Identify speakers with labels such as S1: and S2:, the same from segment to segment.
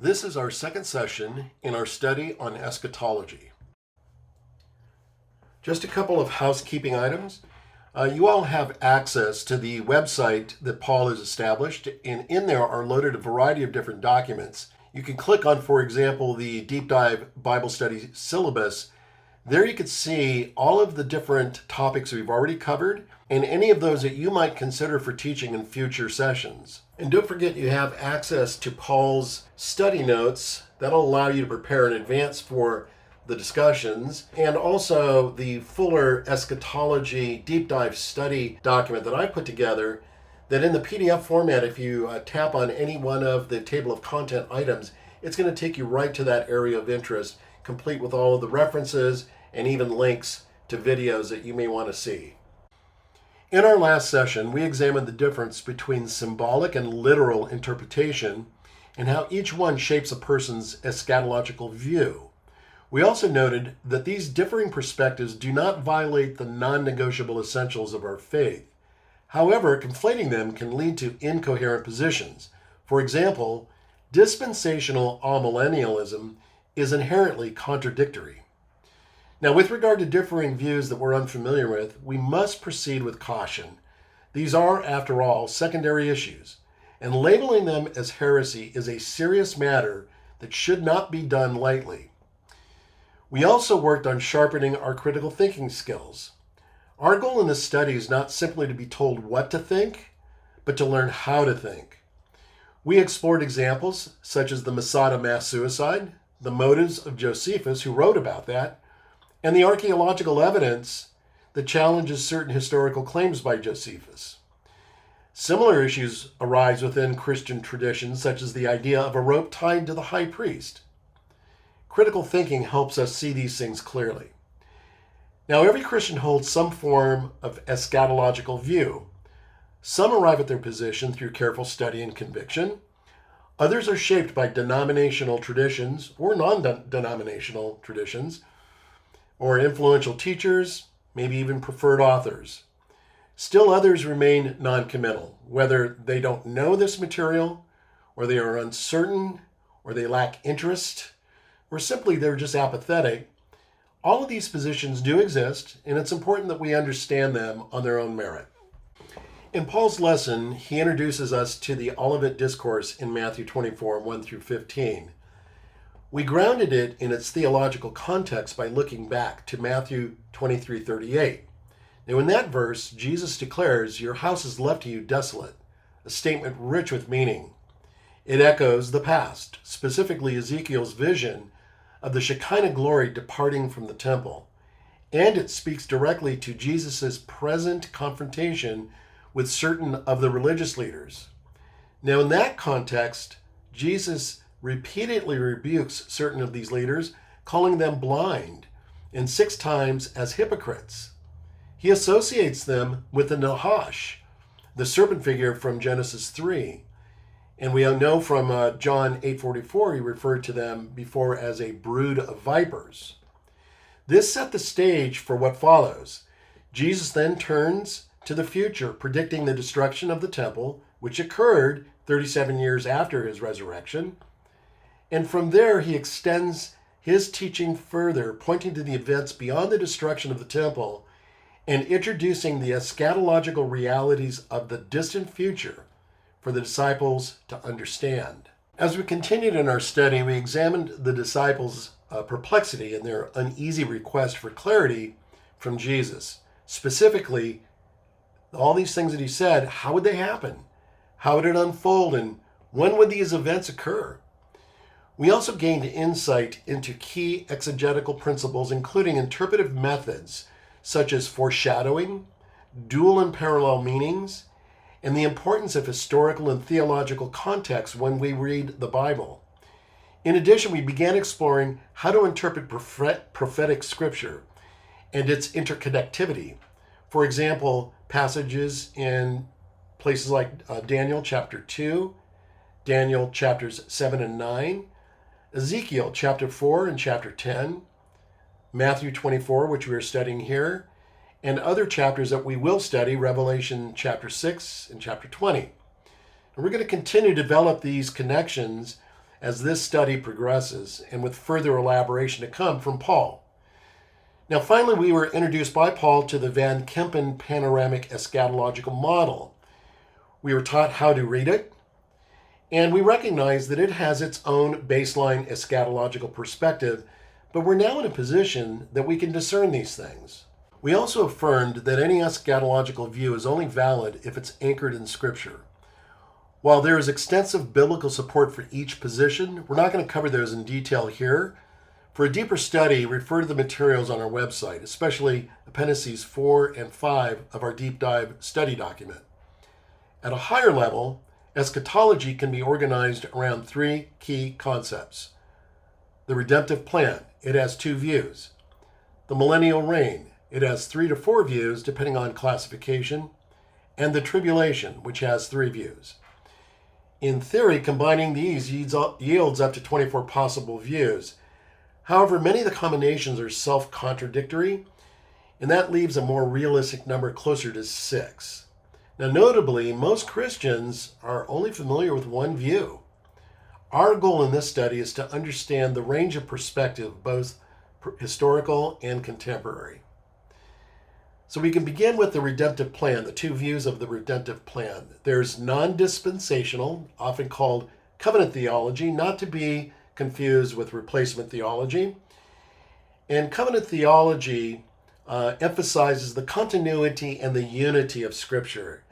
S1: This is our second session in our study on eschatology. Just a couple of housekeeping items. You all have access to the website that Paul has established, and in there are loaded a variety of different documents. You can click on, for example, the Deep Dive Bible Study syllabus. There you can see all of the different topics we've already covered and any of those that you might consider for teaching in future sessions. And don't forget you have access to Paul's study notes. That'll allow you to prepare in advance for the discussions, and also the fuller eschatology deep dive study document that I put together that in the PDF format, if you tap on any one of the table of content items, it's going to take you right to that area of interest, complete with all of the references and even links to videos that you may want to see. In our last session, we examined the difference between symbolic and literal interpretation and how each one shapes a person's eschatological view. We also noted that these differing perspectives do not violate the non-negotiable essentials of our faith. However, conflating them can lead to incoherent positions. For example, dispensational amillennialism is inherently contradictory. Now, with regard to differing views that we're unfamiliar with, we must proceed with caution. These are, after all, secondary issues, and labeling them as heresy is a serious matter that should not be done lightly. We also worked on sharpening our critical thinking skills. Our goal in this study is not simply to be told what to think, but to learn how to think. We explored examples such as the Masada mass suicide, the motives of Josephus, who wrote about that, and the archaeological evidence that challenges certain historical claims by Josephus. Similar issues arise within Christian traditions, such as the idea of a rope tied to the high priest. Critical thinking helps us see these things clearly. Now, every Christian holds some form of eschatological view. Some arrive at their position through careful study and conviction. Others are shaped by denominational traditions or non-denominational traditions, or influential teachers, maybe even preferred authors. Still others remain non-committal, whether they don't know this material, or they are uncertain, or they lack interest, or simply they're just apathetic. All of these positions do exist, and it's important that we understand them on their own merit. In Paul's lesson, he introduces us to the Olivet Discourse in Matthew 24, 1 through 15. We grounded it in its theological context by looking back to Matthew 23:38. Now in that verse, Jesus declares, "Your house is left to you desolate," a statement rich with meaning. It echoes the past, specifically Ezekiel's vision of the Shekinah glory departing from the temple, and it speaks directly to Jesus' present confrontation with certain of the religious leaders. Now in that context, Jesus repeatedly rebukes certain of these leaders, calling them blind, and 6 times as hypocrites. He associates them with the Nahash, the serpent figure from Genesis 3. And we know from John 8:44, he referred to them before as a brood of vipers. This set the stage for what follows. Jesus then turns to the future, predicting the destruction of the temple, which occurred 37 years after his resurrection. And from there, he extends his teaching further, pointing to the events beyond the destruction of the temple and introducing the eschatological realities of the distant future for the disciples to understand. As we continued in our study, we examined the disciples' perplexity and their uneasy request for clarity from Jesus. Specifically, all these things that he said, how would they happen? How would it unfold? And when would these events occur? We also gained insight into key exegetical principles, including interpretive methods such as foreshadowing, dual and parallel meanings, and the importance of historical and theological context when we read the Bible. In addition, we began exploring how to interpret prophetic scripture and its interconnectivity. For example, passages in places like Daniel chapter 2, Daniel chapters 7 and 9, Ezekiel chapter 4 and chapter 10, Matthew 24, which we are studying here, and other chapters that we will study, Revelation chapter 6 and chapter 20. And we're going to continue to develop these connections as this study progresses and with further elaboration to come from Paul. Now, finally, we were introduced by Paul to the Van Kempen panoramic eschatological model. We were taught how to read it, and we recognize that it has its own baseline eschatological perspective, but we're now in a position that we can discern these things. We also affirmed that any eschatological view is only valid if it's anchored in Scripture. While there is extensive biblical support for each position, we're not going to cover those in detail here. For a deeper study, refer to the materials on our website, especially appendices 4 and 5 of our deep dive study document. At a higher level, eschatology can be organized around 3 key concepts. The redemptive plan, it has 2 views. The millennial reign, it has 3 to 4 views depending on classification. And the tribulation, which has 3 views. In theory, combining these yields up to 24 possible views. However, many of the combinations are self-contradictory, and that leaves a more realistic number closer to 6. Now, notably, most Christians are only familiar with one view. Our goal in this study is to understand the range of perspective, both historical and contemporary. So we can begin with the redemptive plan, the 2 views of the redemptive plan. There's non-dispensational, often called covenant theology, not to be confused with replacement theology. And covenant theology emphasizes the continuity and the unity of Scripture.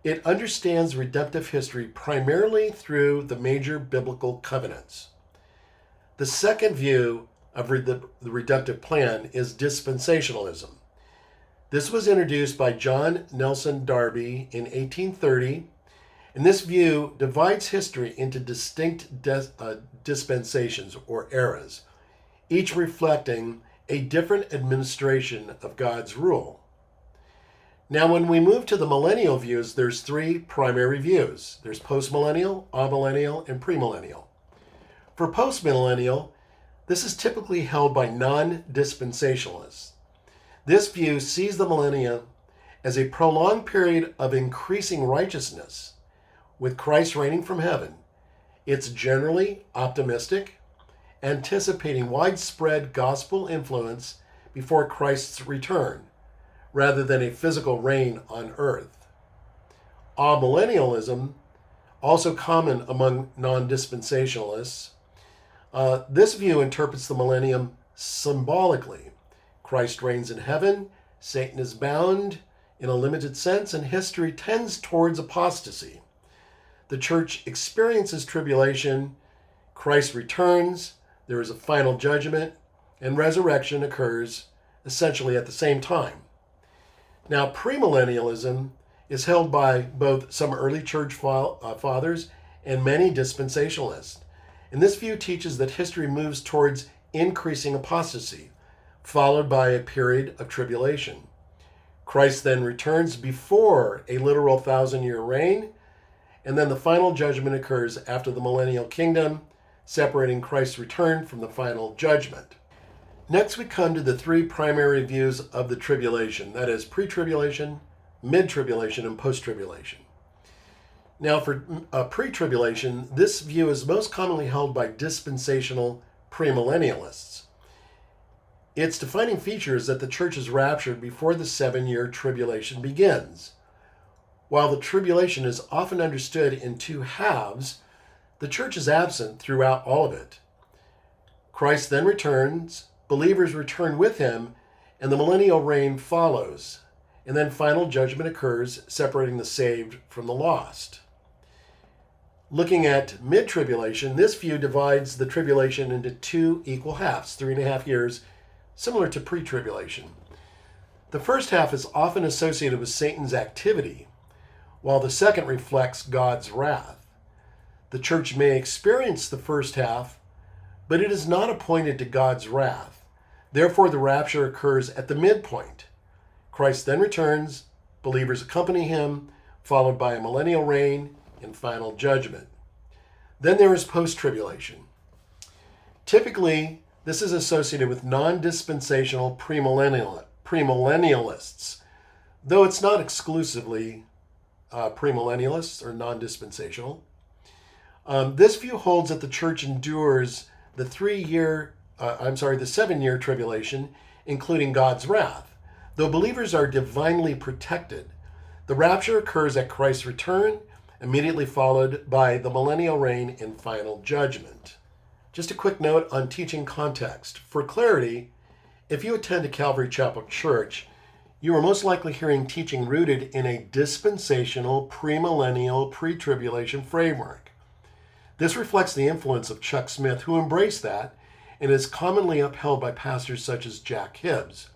S1: It understands redemptive history primarily through the major biblical covenants. The second view of the redemptive plan is dispensationalism. This was introduced by John Nelson Darby in 1830, and this view divides history into distinct dispensations or eras, each reflecting a different administration of God's rule. Now, when we move to the millennial views, there's 3 primary views. There's postmillennial, amillennial, and premillennial. For postmillennial, this is typically held by non-dispensationalists. This view sees the millennium as a prolonged period of increasing righteousness, with Christ reigning from heaven. It's generally optimistic, anticipating widespread gospel influence before Christ's return, rather than a physical reign on earth. Amillennialism, also common among non-dispensationalists, this view interprets the millennium symbolically. Christ reigns in heaven, Satan is bound in a limited sense, and history tends towards apostasy. The church experiences tribulation, Christ returns, there is a final judgment, and resurrection occurs essentially at the same time. Now, premillennialism is held by both some early church fathers and many dispensationalists. And this view teaches that history moves towards increasing apostasy, followed by a period of tribulation. Christ then returns before a literal 1,000-year reign, and then the final judgment occurs after the millennial kingdom, separating Christ's return from the final judgment. Next, we come to the 3 primary views of the tribulation, that is, pre-tribulation, mid-tribulation, and post-tribulation. Now, for pre-tribulation, this view is most commonly held by dispensational premillennialists. Its defining feature is that the church is raptured before the 7-year tribulation begins. While the tribulation is often understood in 2 halves, the church is absent throughout all of it. Christ then returns, believers return with him, and the millennial reign follows. And then final judgment occurs, separating the saved from the lost. Looking at mid-tribulation, this view divides the tribulation into 2 equal halves, 3.5 years, similar to pre-tribulation. The first half is often associated with Satan's activity, while the second reflects God's wrath. The church may experience the first half, but it is not appointed to God's wrath. Therefore, the rapture occurs at the midpoint. Christ then returns, believers accompany him, followed by a millennial reign and final judgment. Then there is post-tribulation. Typically, this is associated with non-dispensational premillennialists, though it's not exclusively premillennialists or non-dispensational. This view holds that the church endures the 7-year tribulation, including God's wrath. Though believers are divinely protected, the rapture occurs at Christ's return, immediately followed by the millennial reign and final judgment. Just a quick note on teaching context. For clarity, if you attend a Calvary Chapel church, you are most likely hearing teaching rooted in a dispensational, premillennial, pre-tribulation framework. This reflects the influence of Chuck Smith, who embraced that and is commonly upheld by pastors such as Jack Hibbs.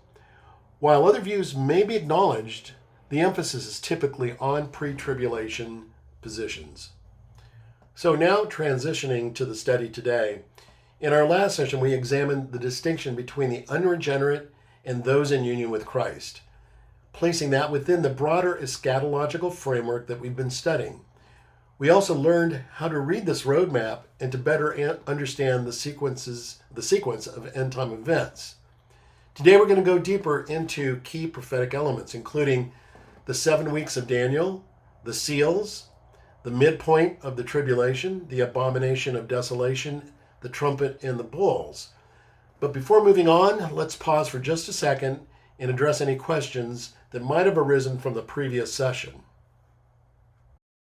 S1: While other views may be acknowledged, the emphasis is typically on pre-tribulation positions. So now transitioning to the study today. In our last session, we examined the distinction between the unregenerate and those in union with Christ, placing that within the broader eschatological framework that we've been studying. We also learned how to read this roadmap and to better understand the sequence of end-time events. Today we're going to go deeper into key prophetic elements, including the 7 weeks of Daniel, the seals, the midpoint of the tribulation, the abomination of desolation, the trumpet, and the bowls. But before moving on, let's pause for just a second and address any questions that might have arisen from the previous session.